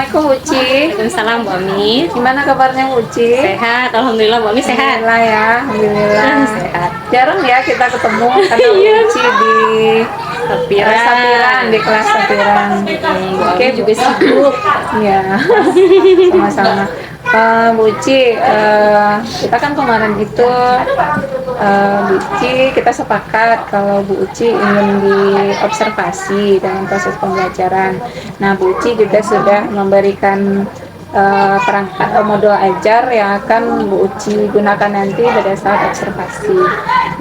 Assalamualaikum Uci. Waalaikumsalam Bu Ami. Gimana kabarnya Uci? Sehat, alhamdulillah Bu Ami sehat. Alhamdulillah ya, alhamdulillah. Sehat. Jarang ya kita ketemu karena Uci di Sapiran, di kelas Sapiran. Bu Ami juga sibuk. Ya, sama-sama. Bu Uci, kita kan kemarin gitu, Bu Uci kita sepakat kalau Bu Uci ingin diobservasi dalam proses pembelajaran. Nah, Bu Uci juga sudah memberikan perangkat modul ajar yang akan Bu Uci gunakan nanti pada saat observasi.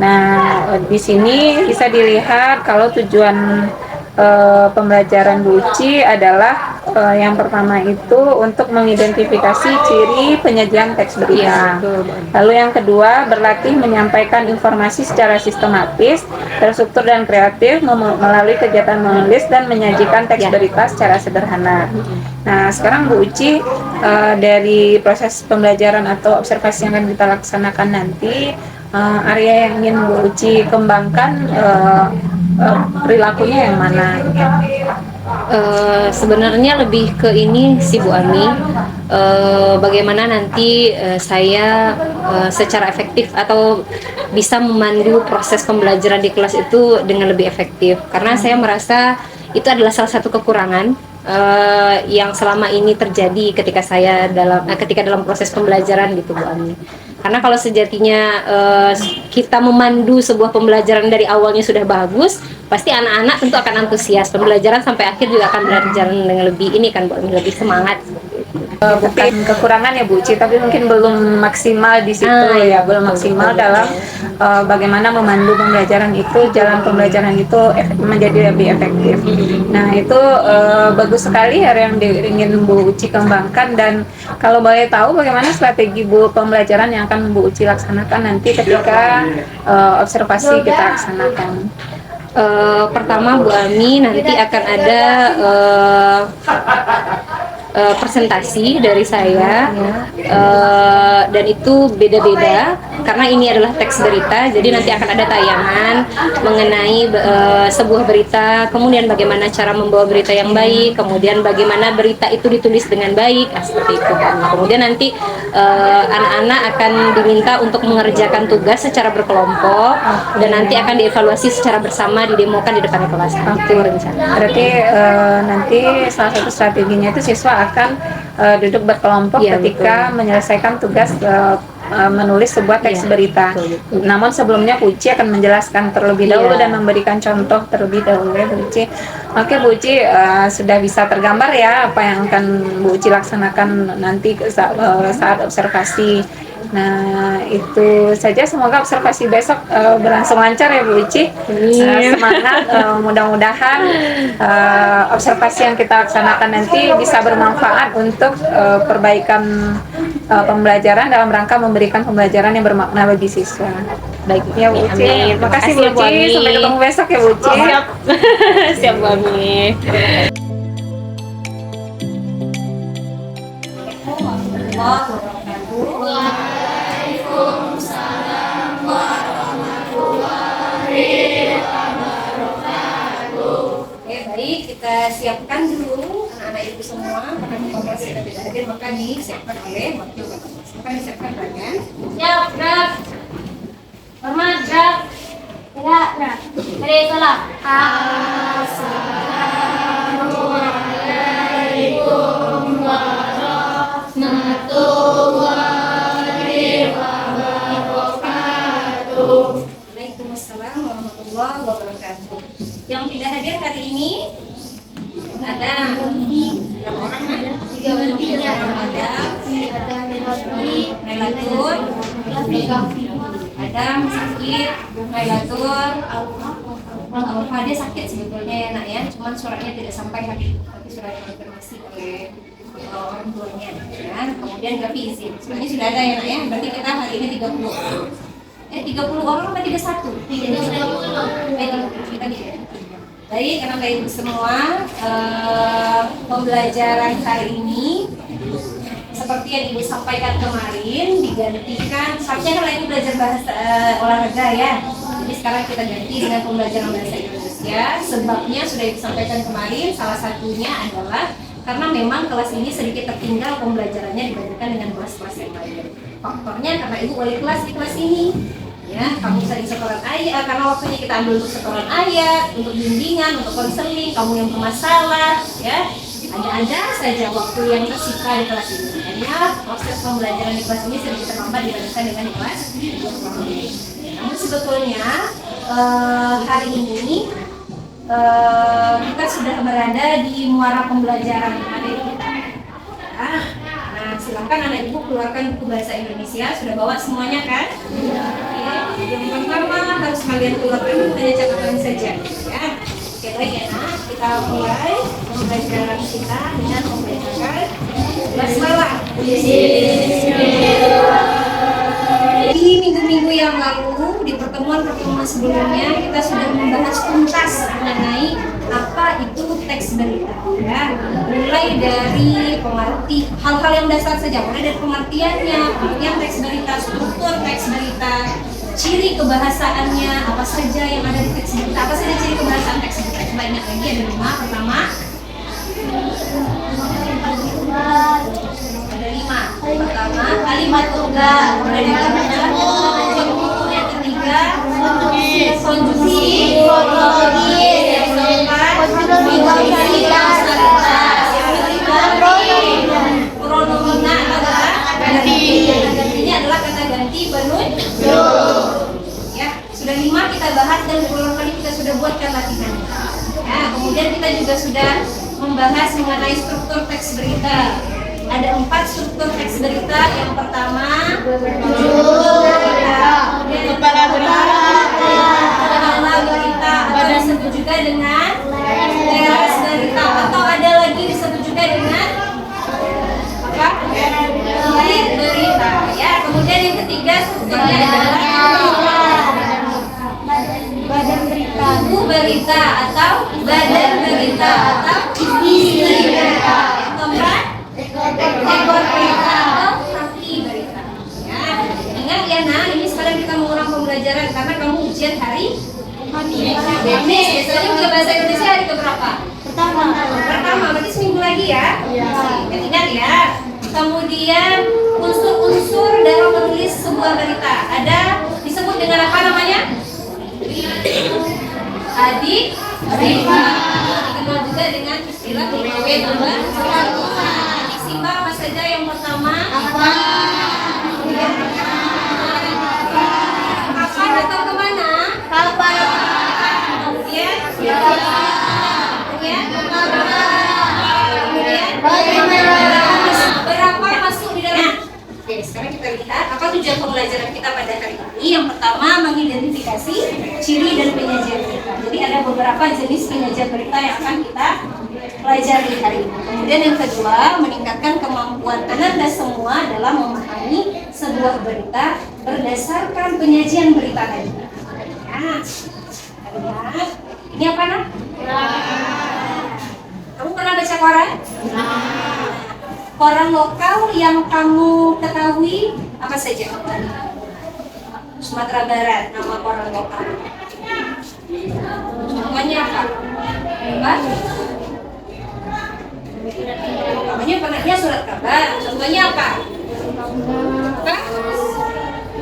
Nah, di sini bisa dilihat kalau tujuan pembelajaran Bu Uci adalah yang pertama itu untuk mengidentifikasi ciri penyajian teks berita. Lalu yang kedua, berlatih menyampaikan informasi secara sistematis, terstruktur dan kreatif melalui kegiatan menulis dan menyajikan teks berita secara sederhana. Nah, sekarang Bu Uci dari proses pembelajaran atau observasi yang akan kita laksanakan nanti, area yang ingin Bu Uci kembangkan perilakunya yang mana? Sebenarnya lebih ke ini sih Bu Ami, bagaimana nanti saya secara efektif atau bisa memandu proses pembelajaran di kelas itu dengan lebih efektif, karena saya merasa itu adalah salah satu kekurangan yang selama ini terjadi ketika dalam proses pembelajaran gitu Bu Ami. Karena kalau sejatinya kita memandu sebuah pembelajaran dari awalnya sudah bagus, pasti anak-anak tentu akan antusias. Pembelajaran sampai akhir juga akan berjalan dengan lebih ini kan Bu, lebih semangat. Bukan kekurangan ya Bu Uci, tapi mungkin belum maksimal di situ belum maksimal dalam bagaimana memandu pembelajaran itu, jalan pembelajaran itu menjadi lebih efektif. Nah itu bagus sekali yang ingin Bu Uci kembangkan, dan kalau boleh tahu bagaimana strategi Bu pembelajaran yang akan Bu Uci laksanakan nanti ketika observasi kita laksanakan. Pertama Bu Ami, nanti akan ada presentasi dari saya, dan itu beda-beda karena ini adalah teks berita, jadi nanti akan ada tayangan mengenai sebuah berita, kemudian bagaimana cara membawa berita yang baik, kemudian bagaimana berita itu ditulis dengan baik, seperti itu. Kemudian nanti anak-anak akan diminta untuk mengerjakan tugas secara berkelompok, dan nanti akan dievaluasi secara bersama, didemokan di depan kelas. Itu rencana. Berarti nanti salah satu strateginya itu siswa akan duduk berkelompok ketika menyelesaikan tugas menulis sebuah teks berita. Namun sebelumnya Bu Uci akan menjelaskan terlebih dahulu dan memberikan contoh terlebih dahulu ya Bu Uci. Oke Bu Uci, sudah bisa tergambar ya apa yang akan Bu Uci laksanakan nanti saat observasi. Nah itu saja, semoga observasi besok berlangsung lancar ya Bu Uci. Semangat, mudah-mudahan observasi yang kita laksanakan nanti bisa bermanfaat untuk perbaikan pembelajaran dalam rangka memberikan pembelajaran yang bermakna bagi siswa. Baik ya Bu Uci. Terima kasih Bu Uci. Sampai ketemu besok ya Bu Uci. Siap. Siap Bu Ami. Waalaikumsalam warahmatullahi wabarakatuh. Oke, baik, kita siapkan dulu anak-anak ibu semua, karena Bapak sudah tidak hadir, maka disiapkan oleh wakil Bapak. Silakan disiapkan bagian. Siap, gerak. Hormat, gerak. Gerak, gerak. Mari salam. Assalamualaikum warahmatullahi wabarakatuh. Waalaikumsalam warahmatullahi wabarakatuh. Yang tidak hadir hari ini ada 6 orang, ada Melatur, Adam sakit, Melatur, Fade sakit sebetulnya ya nak ya, cuman suratnya tidak sampai hari ini, tapi sudah dikonfirmasi oleh orang tuanya ya. Kemudian Gavi izin, sebenarnya sudah ada ya nak ya, berarti kita hari ini 30 orang apa 31? 30 kita dia. Baik, anak ibu semua, pembelajaran hari ini seperti yang ibu sampaikan kemarin digantikan, seharusnya kalau ibu belajar bahasa olahraga ya, jadi sekarang kita ganti dengan pembelajaran bahasa Indonesia. Sebabnya sudah disampaikan kemarin, salah satunya adalah karena memang kelas ini sedikit tertinggal pembelajarannya dibandingkan dengan kelas-kelas yang lain. Faktornya karena ibu wali kelas di kelas ini, ya kamu sering setoran ayat karena waktunya kita ambil untuk setoran ayat, untuk bimbingan, untuk konseling, kamu yang bermasalah, ya ada saja waktu yang tersita di kelas ini. Hanya proses pembelajaran di kelas ini sedikit terlambat dibandingkan dengan di kelas ini. Namun sebetulnya hari ini kita sudah berada di muara pembelajaran materi kita. Nah, silakan anak ibu keluarkan buku bahasa Indonesia. Sudah bawa semuanya kan? Ya. Yang pertama harus kalian keluarkan hanya catatan saja. Ya. Oke baik ya nak, kita mulai pembelajaran kita dengan membacakan basmalah. Di minggu-minggu yang lalu, di pertemuan-pertemuan sebelumnya, kita sudah membahas tuntas mengenai apa itu teks berita. Ya. Mulai dari pengerti hal-hal yang dasar saja, mulai dari pengertiannya, pengertian teks berita, struktur teks berita, ciri kebahasaannya, apa saja yang ada di teks berita, apa saja ciri kebahasaan teks berita. Coba ingat lagi, ada 5. Pertama, ada 5. Pertama, kalimat tunggal. Yang ketiga, konjungsi, kronologi. Yang keempat, konjungsi kausalitas. Yang kelima, pronomina adalah ganti. Gantinya adalah kata ganti penunjuk. Ya, sudah 5 kita bahas dan beberapa kali kita sudah buatkan latihan. Ya, kemudian kita juga sudah membahas mengenai struktur teks berita. Ada 4 struktur teks berita. Yang pertama, kepala berita, atau disebut juga dengan teras berita, atau ada lagi disebut juga dengan apa? Lead berita. Ya, kemudian yang ketiga strukturnya adalah badan berita, buku berita atau badan berita atau isi berita. Yang keempat, ekor berita atau kaki berita. Ya, ingat ya nah, ini sekarang kita mengulang pembelajaran karena kamu ujian hari Kamis. Biasanya ujian bahasa Indonesia hari keberapa? Pertama, berarti seminggu lagi ya. Ingat ya. Kemudian unsur-unsur dalam menulis sebuah berita ada disebut dengan apa namanya? Adik Simbang, dikenal juga dengan istilah adik Simbang. Apa saja yang pertama? Kapan atau kemana? Kapan. Kemudian berapa masuk di dalam? Oke, sekarang kita lihat apa tujuan pembelajaran kita pada hari ini. Yang pertama, mengidentifikasi ciri dan penyajian berita. Jadi ada beberapa jenis penyajian berita yang akan kita pelajari hari ini. Kemudian yang kedua, meningkatkan kemampuan Anda semua dalam memahami sebuah berita berdasarkan penyajian berita tadi. Nah, lihat. Ini apa nak? Kamu pernah baca koran? Koran lokal yang kamu ketahui apa saja? Sumatera Barat, nama koran lokal. Contohnya apa? Namanya pernahnya surat kabar. Contohnya apa?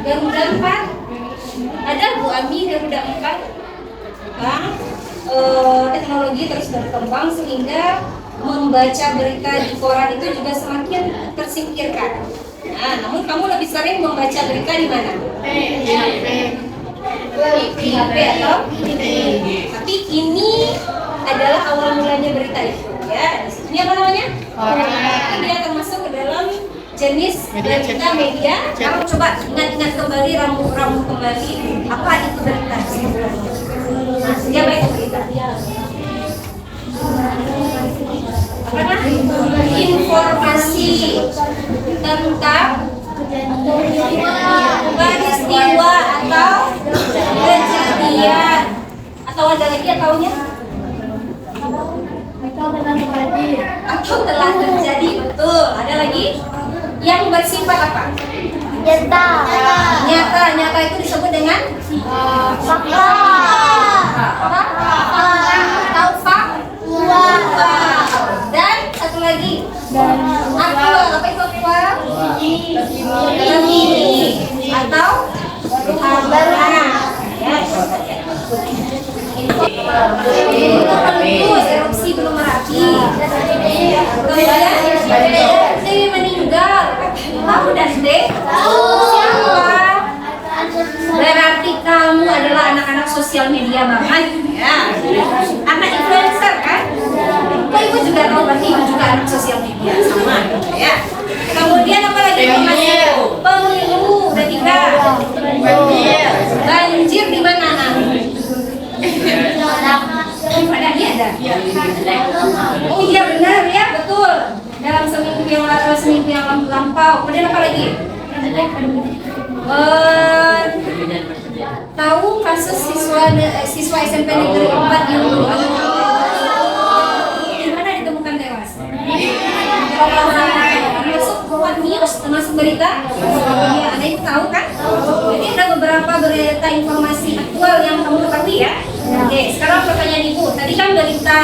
Garuda 4. Ada Bu Ami Garuda 4. Teknologi terus berkembang sehingga membaca berita di koran itu juga semakin tersingkirkan. Nah, namun kamu lebih sering membaca berita di mana? Di HP atau? Tapi ini adalah awal mulanya berita itu, ya. Ini apa namanya? Ini dia termasuk ke dalam jenis berita media. Kamu coba ingat-ingat kembali, ramu-ramu kembali apa itu berita sebenarnya. Nah, dia baik berita. Apa? Informasi tentang peristiwa atau kejadian, atau ada lagi ataunya? Atau telah terjadi, betul. Ada lagi yang bersifat apa? Nyata itu disebut dengan fakta. Atau fakta. Dan satu lagi Kanan kiri atau berkanan. Ya. Terus erupsi Gunung Merapi. Kemudian Dek meninggal. Tahu dan Dek? Siapa? Berarti kamu adalah anak-anak sosial media banget, ya. Anak influencer kan? Kok ibu juga tahu berarti ibu juga anak sosial media sama, ya. Kemudian apa lagi informasi? Pemilu udah 3. Banjir di mana nak? Pada dia ada. Oh iya benar ya, betul. Dalam seminggu yang lampau. Kemudian apa lagi? Tahu kasus siswa SMP Negeri 4 yang di mana ditemukan tewas? Termasuk buat news, termasuk berita. Ya, ada yang tahu kan? Jadi ada beberapa berita informasi aktual yang kamu ketahui ya. Oke, sekarang pertanyaan ibu. Tadi kan berita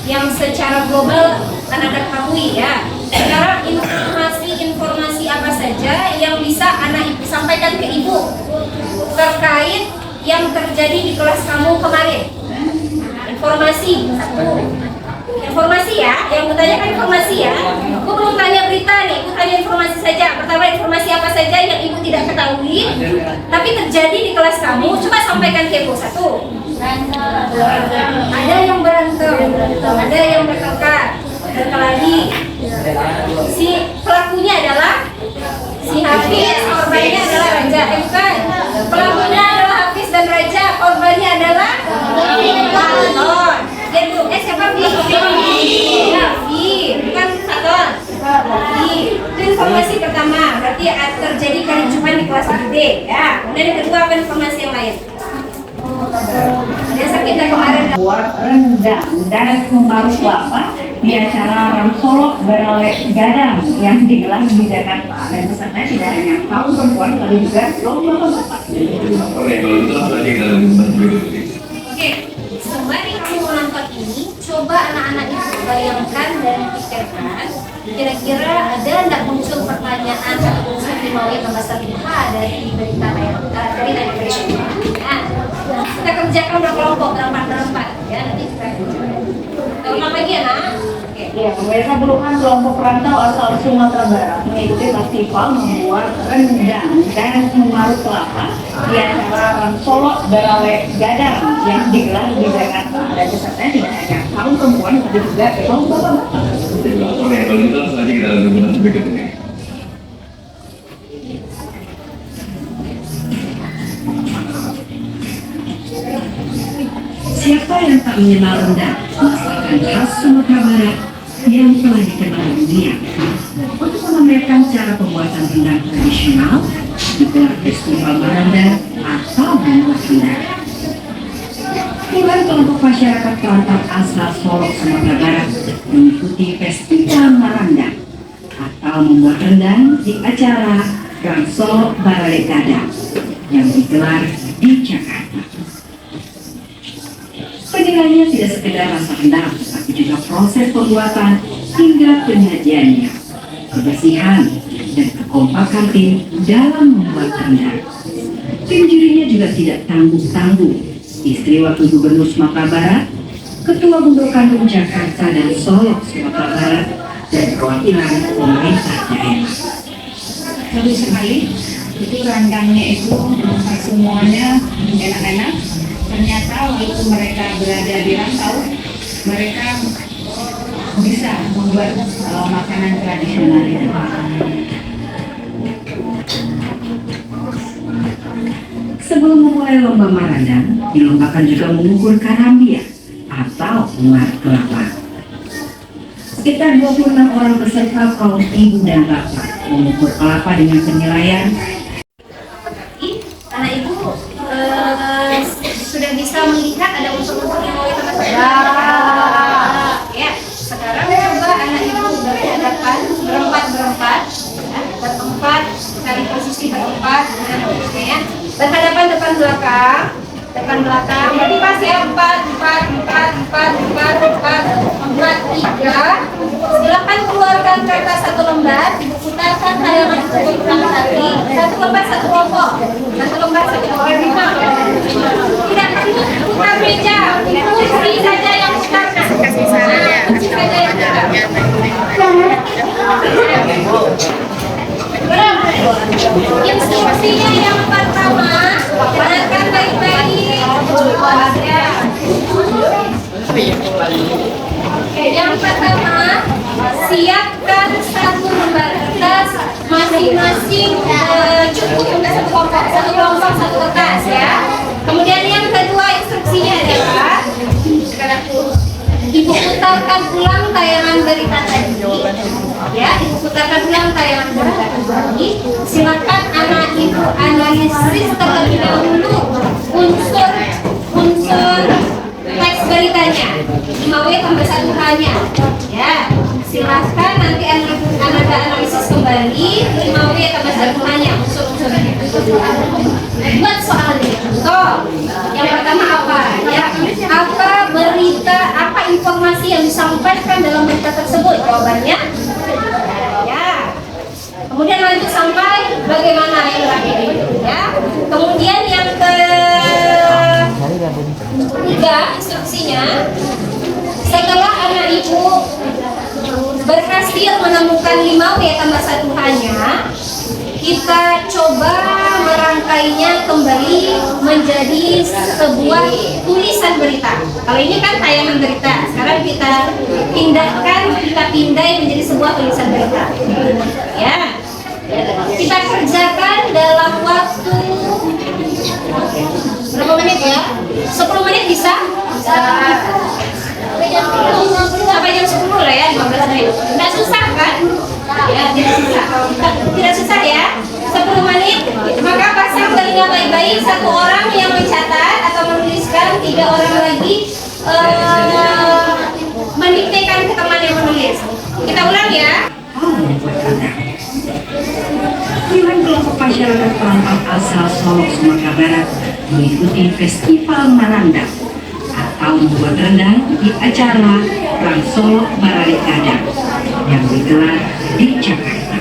yang secara global Anda ketahui ya. Sekarang informasi apa saja yang bisa Anda sampaikan ke ibu terkait yang terjadi di kelas kamu kemarin? Informasi ya, yang bertanya kan informasi ya. Aku belum tanya berita nih, aku tanya informasi saja. Pertama, informasi apa saja yang ibu tidak ketahui tapi terjadi di kelas kamu, coba sampaikan ke ibu. 1. Ada yang berantem, ada yang bertengkar lagi. Si pelakunya adalah si Hafiz, korbannya adalah Raja. Bukan, pelakunya adalah Hafiz dan Raja, korbannya adalah Saton. Jadi siapa Hafiz? Hafiz, bukan Saton. Itu informasi pertama, berarti terjadi kericuhan di kelas D ya. Kemudian yang kedua, apa informasi yang lain? Biasa kita kemarin buat rendang dan kumpar kelapa di acara Ramsolok Berale Gadang yang digelar di Jakarta, dan peserta tidak hanya kaum perempuan tapi juga lomba bapak. Oke, kalau itu apa lagi dalam berikut ini? Oke, sembari kamu menonton ini, coba anak-anak itu bayangkan dan pikirkan, kira-kira ada tidak muncul pertanyaan atau unsur dimauin pembahasan IPA dari berita ini? Nah, kita kerjakan berkelompok, berempat, ya. Nanti kita ulang lagi ya, nak. Oke. Ya, pemirsa Bulukan kelompok rantau asal Sumatera Barat mengikuti festival membuat rendang dan mengarut kelapa di acara Ramsolok Berale Gadang yang digelar di Jakarta, dan peserta tidak hanya kaum perempuan tapi juga kaum bapak. Oke, kalau itu apa lagi dalam berikut ini? Siapa yang tak mengenal rendang, masakan khas Sumatera Barat yang telah dikenal dunia. Untuk memamerkan cara pembuatan rendang tradisional, digelar festival merendang atau membuat rendang. Puluhan kelompok masyarakat perantau asal Solok, Sumatera Barat mengikuti festival merendang atau membuat rendang di acara Ramsolok Berale Gadang yang digelar di Jakarta. Penilaiannya tidak sekedar rasa rendang, tapi juga proses pembuatan hingga penyajiannya, kebersihan, dan kekompakan tim dalam membuat rendang. Tim jurinya juga tidak tanggung-tanggung. Istri Wakil Gubernur Sumatera Barat, Ketua Gubernur Kandung Jakarta dan Solok Sumatera Barat, dan perwakilan pemerintah daerah. Seru sekali, itu rendangnya itu semuanya enak-enak. Ternyata waktu mereka berada di rantau, mereka bisa membuat makanan tradisional itu. Sebelum memulai lomba merendang, dilombakan juga mengukur karambia atau mengarut kelapa. Sekitar 26 orang peserta kaum ibu dan bapak mengukur kelapa dengan penilaian. Anak ibu sudah bisa melihat ada unsur-unsur yang mau kita masuk. Ya, sekarang coba anak ibu berhadapan berempat, ya, berempat, cari posisi berempat, ya, berhadapan depan belakang. Tekan belakang. Berarti pas ya 4, 4, 4, 4, 4, 4, 4, 3. Silakan keluarkan kertas 1 lembar. Ibu putarkan tayangan itu berulang kali. 1 lembar 1 kelompok. 1 lembar 1 kelompok. Tidak putar meja. Itu Sri saja yang putarkan. Kasih saja. Sri saja yang putarkan. Instruksinya yang pertama, dengarkan baik-baik. Yang pertama, siapkan 1 lembar kertas masing-masing, cukup untuk 1 kelompok, 1 kelompok 1 kertas ya. Kemudian yang kedua instruksinya adalah Ibu putarkan ulang tayangan berita tadi. Ya, Ibu putarkan ulang tayangan berita tadi. Silakan anak Ibu analisis terlebih dahulu unsur teks beritanya. 5W tambah 1H-nya. Ya, silakan nanti anak analisis kembali 5W tambah 1H-nya unsur-unsurnya. Buat soalnya. Contoh, yang pertama apa? Ya, apa berita, apa informasi yang disampaikan dalam berita tersebut? Jawabannya ya. Kemudian lanjut sampai bagaimana yang terakhir ya. Kemudian yang ketiga instruksinya, setelah anak ibu berhasil menemukan 5W tambah 1H-nya, kita coba merangkainya kembali menjadi sebuah tulisan berita. Kalau ini kan tayangan berita, sekarang kita pindai menjadi sebuah tulisan berita. Ya, kita kerjakan dalam waktu berapa menit ya? 10 menit bisa? Sampai jam 10 lah ya, 15 menit. Nggak susah kan? Ya, tidak susah ya. 10 menit. Maka pasang telinga baik-baik. 1 orang yang mencatat atau menuliskan, 3 orang lagi mendiktekan ke teman yang menulis. Kita ulang ya. Puluhan kelompok masyarakat perantau asal Solok, Sumatera Barat mengikuti Festival Mananda atau membuat rendang di acara Trans Solok Bararikada yang digelar di Jakarta.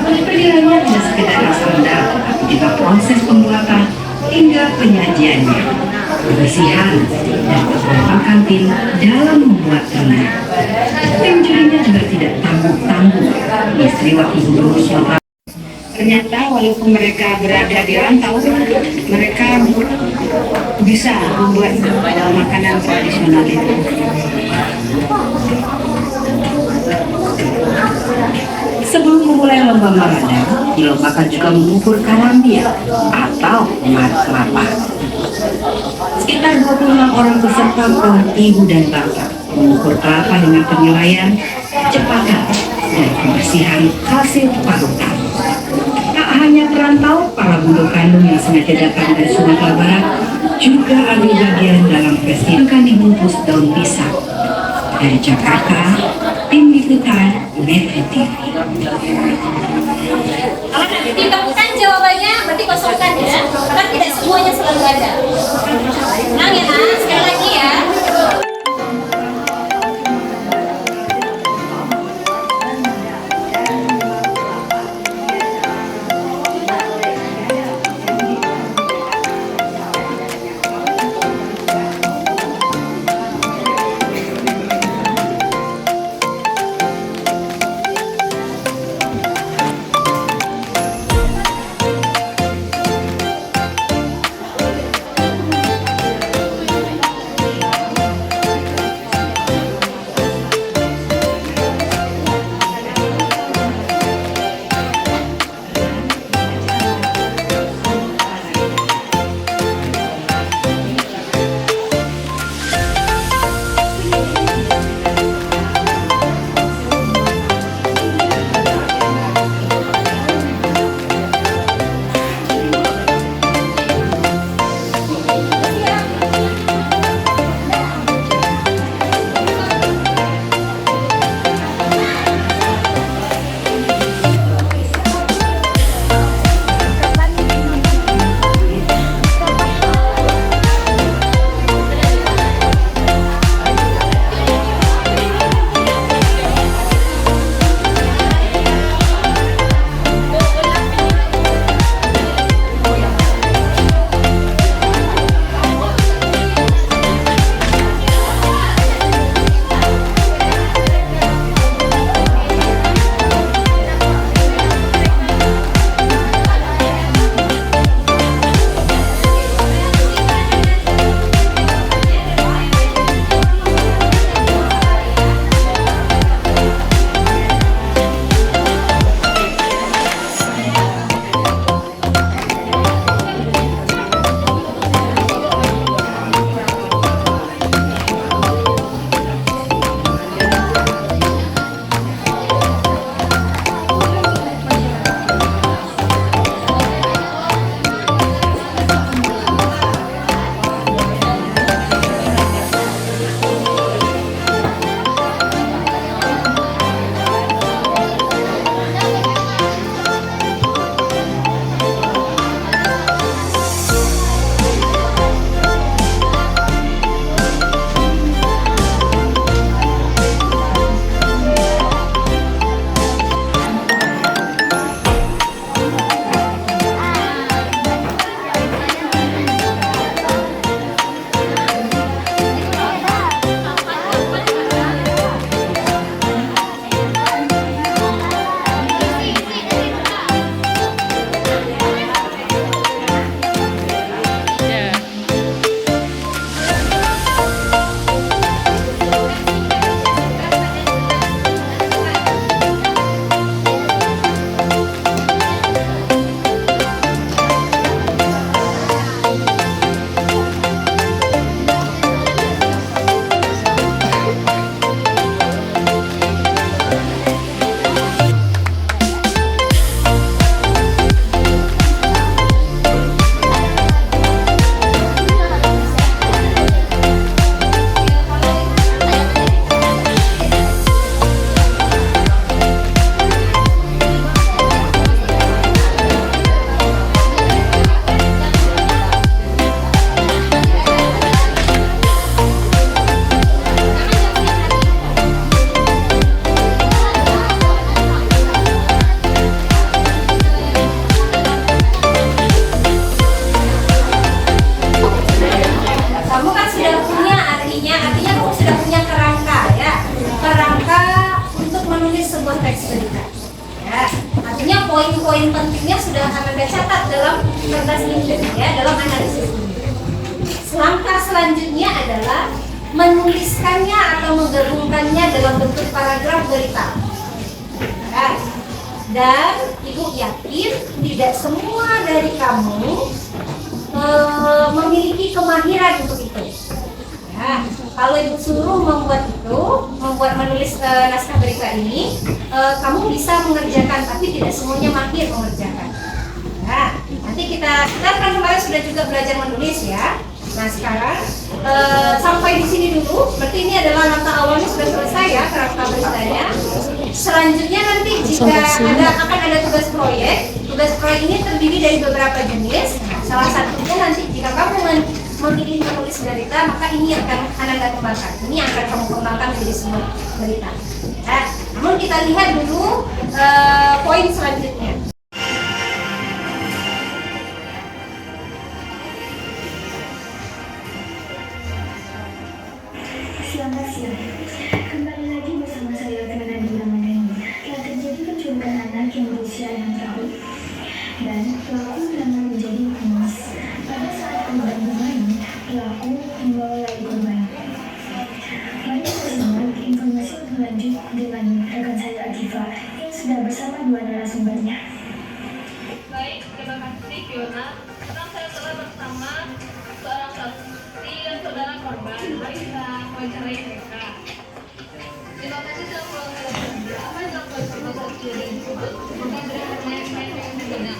Perjalanannya tidak sekedar rasa rendang, tapi juga proses pembuatan hingga penyajiannya, kebersihan dan kekompakan tim dalam membuat rendang. Tim jurinya juga tidak tanggung-tanggung. Istri Wakil Gubernur Sumatera. Ternyata walaupun mereka berada di rantau, mereka bisa membuat makanan tradisional itu. Sebelum memulai lomba Mananda, dilombakan juga mengukur karambia atau mat kelapa. Sekitar 26 orang peserta kaum ibu dan bapak mengukur kelapa dengan penilaian kecepatan dan kebersihan hasil parutan. Tak hanya perantau, para buruh kandung yang sengaja datang dari Sumatera Barat juga ambil bagian dalam festival akan dibungkus daun pisang. Dari Jakarta, tim liputan Metro TV. Kalau ditemukan jawabannya berarti kosongkan ya. Kan tidak semuanya selalu ada. Ulang ya, sekali lagi ya. catat dalam kertas ini ya, dalam analisis ini. Langkah selanjutnya adalah menuliskannya atau menggabungkannya dalam bentuk paragraf berita. Nah, dan Ibu yakin tidak semua dari kamu memiliki kemahiran untuk itu. Nah, kalau Ibu suruh membuat menulis naskah berita ini, kamu bisa mengerjakan, tapi tidak semuanya mahir mengerjakan. Nah, nanti kita kan kemarin sudah juga belajar menulis ya. Nah sekarang sampai di sini dulu. Berarti ini adalah langkah awalnya sudah selesai ya, kerangka beritanya. Selanjutnya nanti jika akan ada tugas proyek. Tugas proyek ini terdiri dari beberapa jenis. Salah satunya nanti jika kamu memilih menulis berita, maka ini akan Anda kembangkan. Ini akan kamu kembangkan menjadi sebuah berita. Nah, namun kita lihat dulu poin selanjutnya. Selamat siang. Kembali lagi bersama saya Fernanda Ramandani. Telah terjadi penculikan anak yang berusia 6 tahun dan pelaku melamar menjadi humas. Pada saat korban bermain, pelaku membawa lari korban. Mari kita simak informasi lebih lanjut dengan rekan saya Atifa yang sudah bersama dua narasumbernya. Baik, terima kasih Fiona. Sekarang saya telah bersama seorang saksi dan saudara korban. Mari kita wawancarai mereka. Terima kasih telah meluangkan waktu. Apa yang dilakukan sama saksi yang disebut? Bukan dengan saya pengen benar.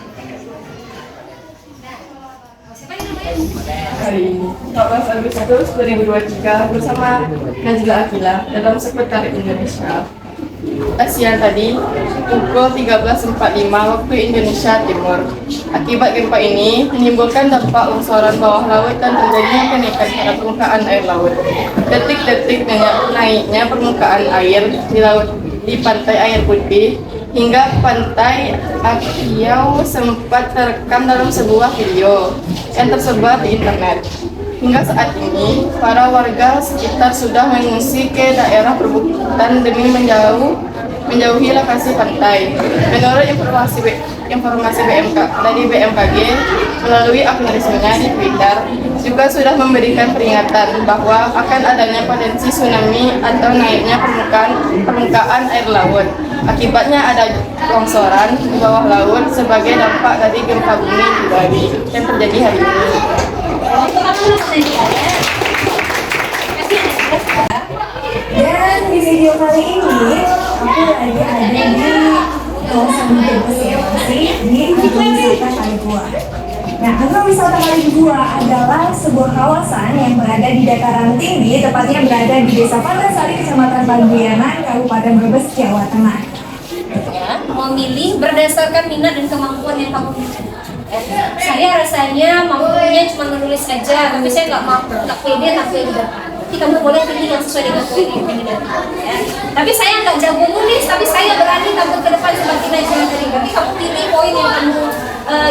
Siapa yang namanya? Hari ini 14 Agustus 2023 bersama Najla Akila dalam Seputar Indonesia. Siang tadi pukul 13.45 waktu Indonesia Timur. Akibat gempa ini menimbulkan dampak longsoran bawah laut dan terjadinya kenaikan pada permukaan air laut. Detik-detik naiknya permukaan air di laut di pantai Air Putih hingga pantai Apiyau sempat terekam dalam sebuah video yang tersebar di internet. Hingga saat ini, para warga sekitar sudah mengungsi ke daerah perbukitan demi menjauhi lokasi pantai. Menurut informasi dari BMKG melalui akun-nya di Twitter juga sudah memberikan peringatan bahwa akan adanya potensi tsunami atau naiknya permukaan air laut. Akibatnya ada longsoran di bawah laut sebagai dampak dari gempa bumi di Bali yang terjadi hari ini. Dan di video kali ini aku lagi ada di kawasan Bekasi di Wisata Kali Gua. Nah, Wisata Kali Gua adalah sebuah kawasan yang berada di dataran tinggi, tepatnya berada di Desa Pandansari, Kecamatan Pagianan, Kabupaten Brebes, Jawa Tengah. Ya, memilih berdasarkan minat dan kemampuan yang kamu miliki. Saya rasanya mampunya cuma menulis aja, tapi saya nggak mampu, nggak pede tampil di depan. Jadi kamu boleh pilih yang sesuai dengan poin yang pengen dapat. Ya. Tapi saya nggak jago nulis, tapi saya berani tampil ke depan seperti Najla tadi. Tapi kamu pilih poin yang kamu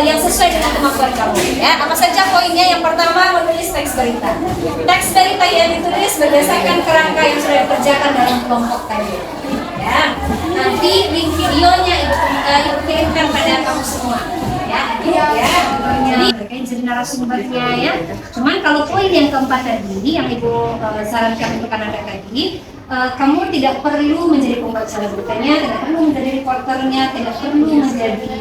yang sesuai dengan kemampuan kamu. Ya, apa saja poinnya? Yang pertama menulis teks berita. Teks berita yang ditulis berdasarkan kerangka yang sudah dikerjakan dalam kelompok tadi. Ya, nanti link videonya ibu kirimkan pada kamu semua. Jadi mereka jadi narasumbernya ya. Cuman kalau poin yang keempat tadi yang ibu sarankan untuk anak-anak tadi, kamu tidak perlu menjadi pembaca beritanya, tidak perlu menjadi reporternya, tidak perlu menjadi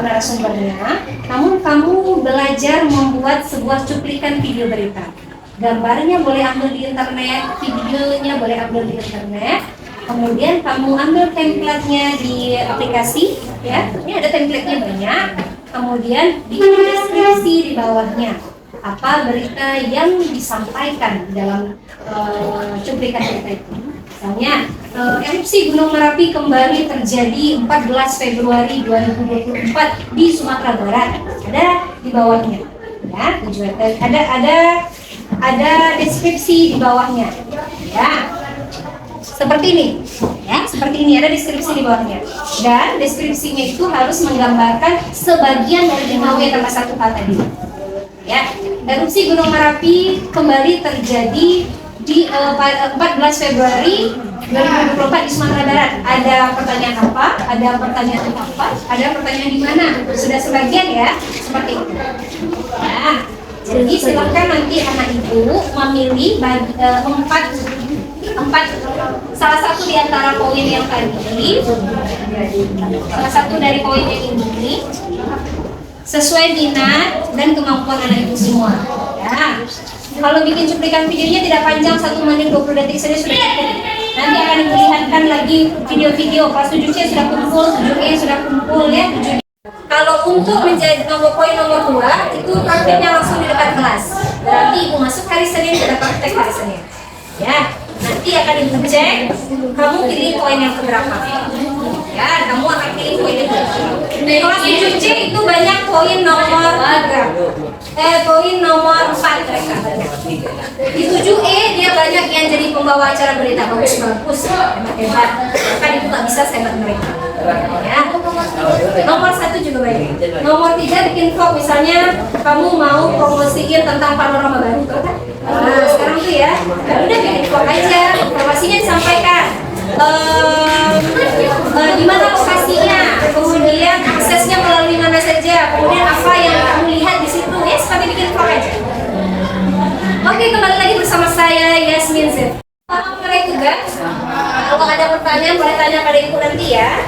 narasumbernya. Namun kamu belajar membuat sebuah cuplikan video berita. Gambarnya boleh ambil di internet, videonya boleh ambil di internet. Kemudian kamu ambil template-nya di aplikasi, ya. Ini ada template-nya banyak. Kemudian di deskripsi di bawahnya apa berita yang disampaikan dalam cuplikan berita itu. Misalnya, erupsi Gunung Merapi kembali terjadi 14 Februari 2024 di Sumatera Barat. Ada di bawahnya, ya. Tujuan ada deskripsi di bawahnya, ya. Seperti ini, ya, seperti ini ada deskripsi di bawahnya. Dan deskripsinya itu harus menggambarkan sebagian dari 5W tambah 1H tadi. Ya, erupsi Gunung Merapi kembali terjadi di 14 Februari 2024 di Sumatera Barat. Ada pertanyaan apa? Ada pertanyaan apa? Ada pertanyaan di mana? Sudah sebagian ya, seperti itu. Nah, jadi silakan nanti anak ibu memilih empat salah satu di antara poin yang tadi, salah satu dari poin yang ini sesuai minat dan kemampuan anak ibu semua. Ya. Kalau bikin cuplikan videonya tidak panjang 1 menit 20 detik saja sudah cukup. Nanti akan diperlihatkan lagi video-video kelas 7C sudah kumpul, 7E sudah kumpul ya. 7D. Kalau untuk menjadi poin nomor 2 itu prakteknya langsung di dekat kelas. Berarti ibu masuk hari Senin sudah praktek hari Senin. Ya, nanti akan ibu cek kamu pilih poin yang keberapa. Ya, kamu akan pilih poin yang keberapa. Kelas 7C itu banyak poin nomor 3. Poin nomor 4 mereka. Di 7E dia banyak yang jadi pembawa acara berita bagus-bagus, hebat-hebat. Kan itu nggak bisa sehebat mereka. Ya. Nomor 1 juga banyak. Nomor 3 bikin vlog, misalnya kamu mau promosiin tentang panorama baru, kan? Nah, sekarang tuh ya, udah bikin vlog aja, informasinya disampaikan. Di mana lokasinya, kemudian aksesnya melalui mana saja, kemudian apa yang kamu lihat di situ, ya seperti bikin vlog aja. Oke, kembali lagi bersama saya Yasmin Z. Selamat mulai tugas. Kalau ada pertanyaan boleh tanya pada ibu nanti ya.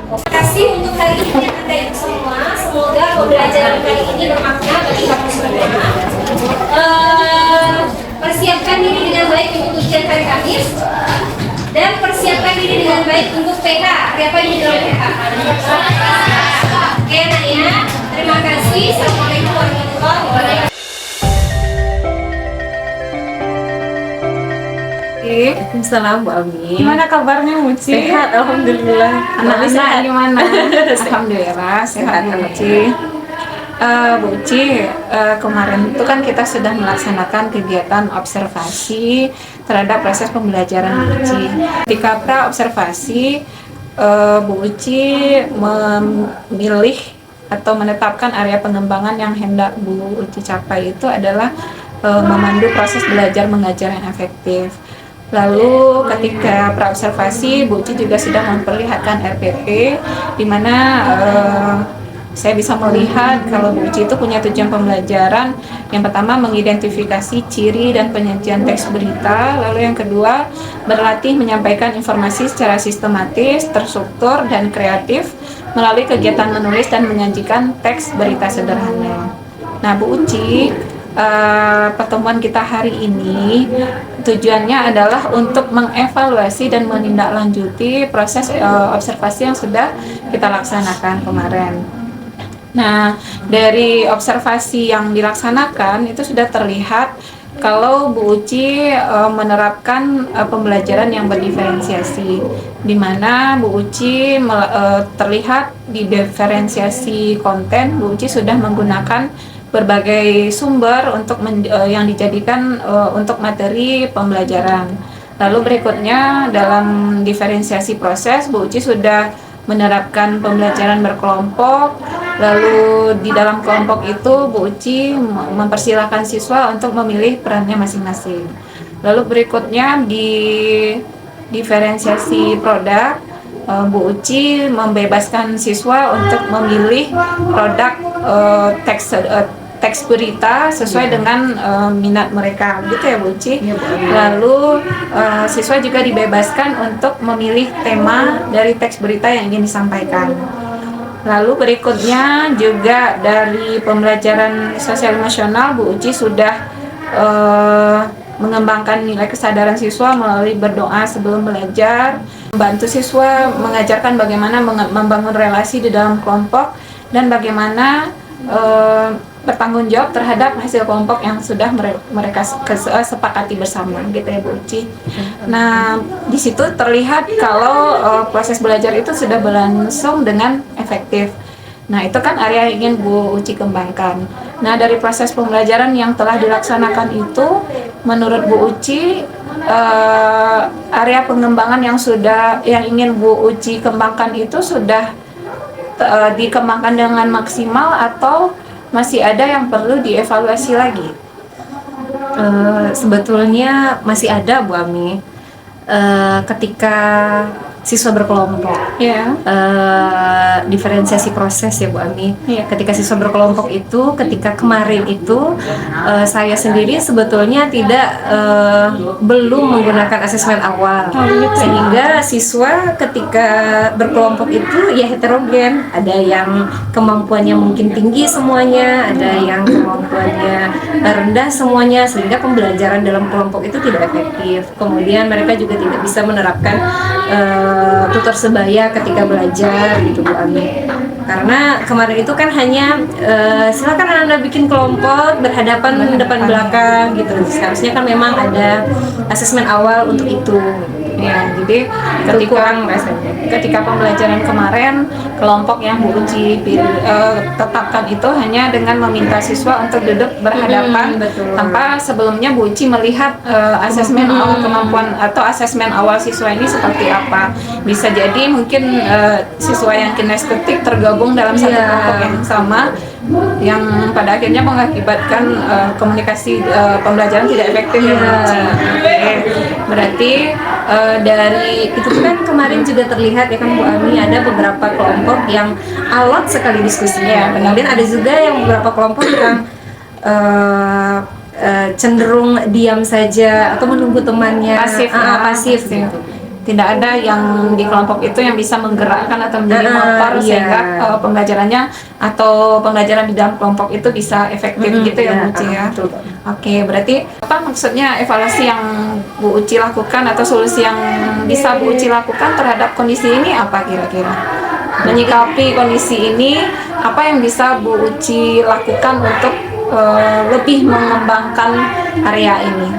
Terima kasih untuk hari ini Anda ibu semua. Semoga pembelajaran kali ini bermakna bagi kamu semua. Persiapkan diri dengan baik untuk ujian hari Kamis. Dan persiapkan diri dengan baik untuk PH. Apa yang di dalam PH? Oke, Naya. Terima kasih. Assalamualaikum warahmatullahi wabarakatuh. Waalaikumsalam Bu Ami. Gimana kabarnya Muci? Sehat, alhamdulillah. Anak-anak gimana? Alhamdulillah sehat Bu Uci. Bu Uci, kemarin itu kan kita sudah melaksanakan kegiatan observasi terhadap proses pembelajaran Bu Uci. Ketika pra-observasi, Bu Uci memilih atau menetapkan area pengembangan yang hendak Bu Uci capai itu adalah memandu proses belajar mengajar yang efektif. Lalu ketika praobservasi, Bu Uci juga sudah memperlihatkan RPP, di mana saya bisa melihat kalau Bu Uci itu punya tujuan pembelajaran. Yang pertama, mengidentifikasi ciri dan penyajian teks berita. Lalu yang kedua, berlatih menyampaikan informasi secara sistematis, terstruktur, dan kreatif melalui kegiatan menulis dan menyajikan teks berita sederhana. Nah, Bu Uci, pertemuan kita hari ini tujuannya adalah untuk mengevaluasi dan menindaklanjuti proses observasi yang sudah kita laksanakan kemarin. Nah, dari observasi yang dilaksanakan itu sudah terlihat kalau Bu Uci menerapkan pembelajaran yang berdiferensiasi, di mana Bu Uci terlihat di diferensiasi konten. Bu Uci sudah menggunakan berbagai sumber untuk yang dijadikan untuk materi pembelajaran. Lalu berikutnya dalam diferensiasi proses, Bu Uci sudah menerapkan pembelajaran berkelompok. Lalu di dalam kelompok itu Bu Uci mempersilahkan siswa untuk memilih perannya masing-masing. Lalu berikutnya di diferensiasi produk, Bu Uci membebaskan siswa untuk memilih produk teks berita sesuai dengan minat mereka, gitu ya Bu Uci. Lalu siswa juga dibebaskan untuk memilih tema dari teks berita yang ingin disampaikan. Lalu berikutnya juga dari pembelajaran sosial emosional, Bu Uci sudah mengembangkan nilai kesadaran siswa melalui berdoa sebelum belajar, membantu siswa mengajarkan bagaimana membangun relasi di dalam kelompok dan bagaimana bertanggung jawab terhadap hasil kelompok yang sudah mereka sepakati bersama, gitu ya Bu Uci. Nah, di situ terlihat kalau proses belajar itu sudah berlangsung dengan efektif. Nah, itu kan area yang ingin Bu Uci kembangkan. Nah, dari proses pembelajaran yang telah dilaksanakan itu, menurut Bu Uci, area pengembangan yang ingin Bu Uci kembangkan itu sudah dikembangkan dengan maksimal atau masih ada yang perlu dievaluasi lagi? Sebetulnya masih ada Bu Ami. ketika siswa berkelompok. Ya. Diferensiasi proses ya Bu Ami. Iya. Ketika siswa berkelompok itu, ketika kemarin itu saya sendiri sebetulnya belum menggunakan asesmen awal, sehingga siswa ketika berkelompok itu ya heterogen. Ada yang kemampuannya mungkin tinggi semuanya, ada yang kemampuannya rendah semuanya, sehingga pembelajaran dalam kelompok itu tidak efektif. Kemudian mereka juga tidak bisa menerapkan tutor sebaya ketika belajar gitu Bu Ami. Karena kemarin itu kan hanya silakan Anda bikin kelompok berhadapan depan belakang gitu. Seharusnya kan memang ada asesmen awal untuk itu. Ya, jadi ketika pembelajaran kemarin, kelompok yang Bu Uci tetapkan itu hanya dengan meminta siswa untuk duduk berhadapan, betul. tanpa sebelumnya Bu Uci melihat asesmen awal kemampuan atau asesmen awal siswa ini seperti apa. Bisa jadi mungkin siswa yang kinestetik tergabung dalam satu kelompok yang sama, yang pada akhirnya mengakibatkan komunikasi pembelajaran tidak efektif ya Bu Uci. Oke. Berarti dari itu kan kemarin juga terlihat ya kan Bu Ami, ada beberapa kelompok yang alot sekali diskusinya. Kemudian ada juga yang beberapa kelompok yang cenderung diam saja atau menunggu temannya, pasif gitu. Tidak ada yang di kelompok itu yang bisa menggerakkan atau menjadi motor sehingga pembelajarannya atau pembelajaran di dalam kelompok itu bisa efektif gitu ya Bu Uci ya. Oke, berarti apa maksudnya evaluasi yang Bu Uci lakukan atau solusi yang bisa Bu Uci lakukan terhadap kondisi ini apa kira-kira? Menyikapi kondisi ini, apa yang bisa Bu Uci lakukan untuk lebih mengembangkan area ini?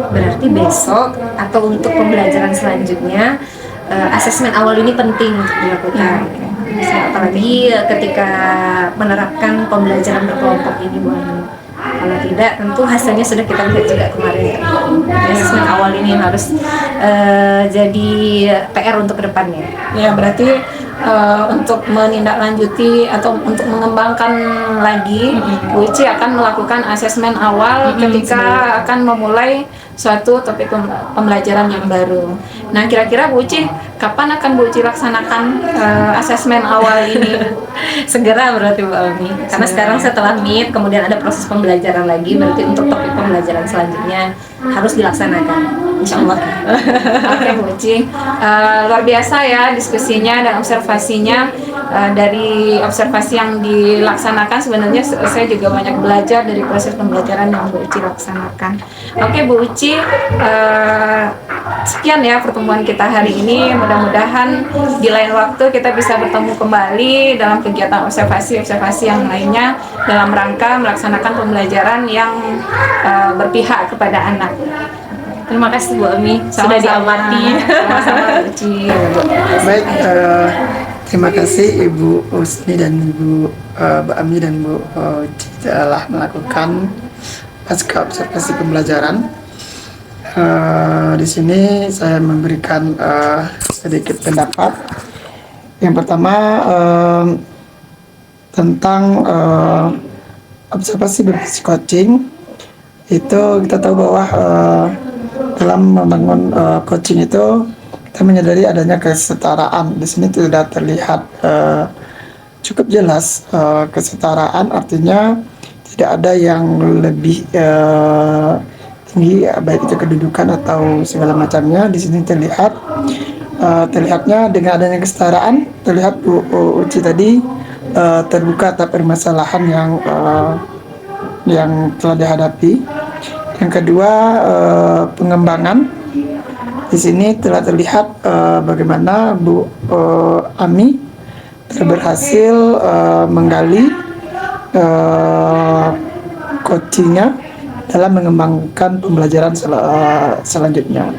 Berarti besok atau untuk pembelajaran selanjutnya asesmen awal ini penting untuk dilakukan. Apalagi ketika menerapkan pembelajaran berkelompok ini Bu Ani. Kalau tidak, tentu hasilnya sudah kita lihat juga kemarin. Asesmen awal ini harus jadi PR untuk kedepannya. Ya, berarti untuk menindaklanjuti atau untuk mengembangkan lagi, Bu Uci akan melakukan asesmen awal ketika akan memulai suatu topik pembelajaran yang baru. Nah, kira-kira Bu Uci kapan akan Bu Uci laksanakan asesmen awal ini? Segera berarti Bu Ami. Karena sekarang setelah meet, kemudian ada proses pembelajaran lagi, berarti untuk topik pembelajaran selanjutnya harus dilaksanakan. Insya Allah. Oke Bu Uci, luar biasa ya diskusinya dan observasinya. Dari observasi yang dilaksanakan sebenarnya saya juga banyak belajar dari proses pembelajaran yang Bu Uci laksanakan. Oke Bu Uci, sekian ya pertemuan kita hari ini. Mudah-mudahan di lain waktu kita bisa bertemu kembali dalam kegiatan observasi yang lainnya dalam rangka melaksanakan pembelajaran yang berpihak kepada anak. Terima kasih Bu Ami sudah diamati. Sama-sama Bu Uci. Baik, terima kasih Ibu Usni dan Ibu Ami dan Bu Uci telah melakukan pasca observasi pembelajaran. Di sini saya memberikan sedikit pendapat. Yang pertama tentang observasi berbasis coaching. Itu kita tahu bahwa dalam membangun coaching itu kita menyadari adanya kesetaraan. Di sini tidak terlihat cukup jelas kesetaraan, artinya tidak ada yang lebih tinggi, baik itu kedudukan atau segala macamnya. Di sini terlihatnya dengan adanya kesetaraan, terlihat Bu Uci tadi terbuka atas permasalahan yang telah dihadapi. Yang kedua, pengembangan. Di sini telah terlihat bagaimana Bu Ami berhasil menggali coachingnya dalam mengembangkan pembelajaran selanjutnya.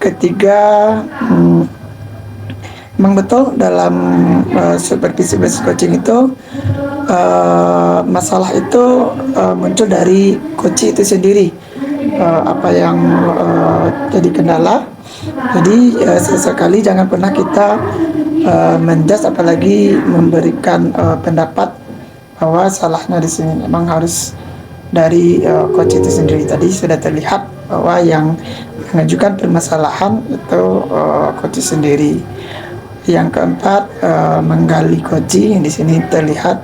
Ketiga, memang betul dalam supervisi based coaching itu masalah itu muncul dari coach itu sendiri. Apa yang jadi kendala. Jadi sesekali jangan pernah kita menjudge, apalagi memberikan pendapat bahwa salahnya di sini. Memang harus dari coach itu sendiri. Tadi sudah terlihat bahwa yang mengajukan permasalahan itu Koci sendiri. Yang keempat, menggali Koci. Di sini terlihat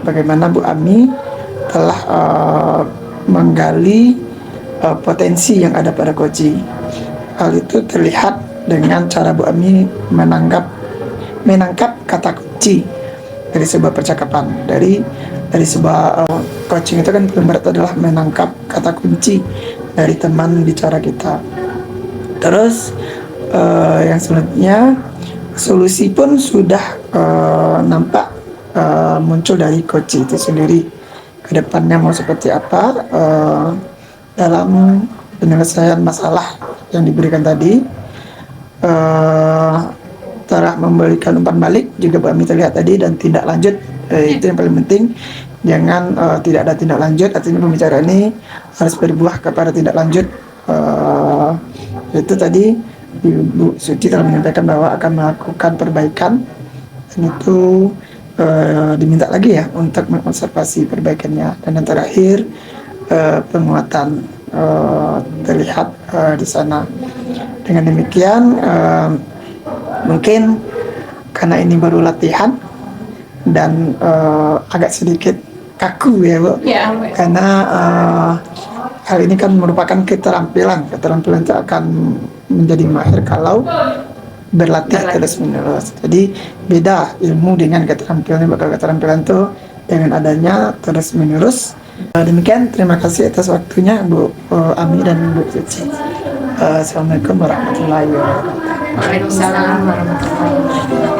bagaimana Bu Ami telah menggali potensi yang ada pada Koci. Hal itu terlihat dengan cara Bu Ami menangkap kata kunci dari sebuah percakapan. Dari sebuah coaching itu kan paling berat adalah menangkap kata kunci dari teman bicara kita. Terus yang selanjutnya, solusi pun sudah nampak muncul dari coach itu sendiri. Kedepannya mau seperti apa dalam penyelesaian masalah yang diberikan tadi. Telah memberikan umpan balik juga Bu Ami terlihat tadi, dan tindak lanjut itu yang paling penting. Jangan tidak ada tindak lanjut, artinya pembicaraan ini harus berbuah kepada tindak lanjut. Itu tadi Bu Suci telah menyampaikan bahwa akan melakukan perbaikan, dan itu diminta lagi ya untuk mengobservasi perbaikannya. Dan yang terakhir penguatan terlihat di sana. Dengan demikian mungkin karena ini baru latihan dan agak sedikit kaku ya Bu, karena hal ini kan merupakan keterampilan itu akan menjadi mahir kalau berlatih terus menerus. Jadi beda ilmu dengan keterampilan. Bakal keterampilan itu dengan adanya terus menerus. Demikian, terima kasih atas waktunya Bu Ami dan Bu Suci. Assalamualaikum warahmatullahi wabarakatuh. Waalaikumsalam warahmatullahi wabarakatuh.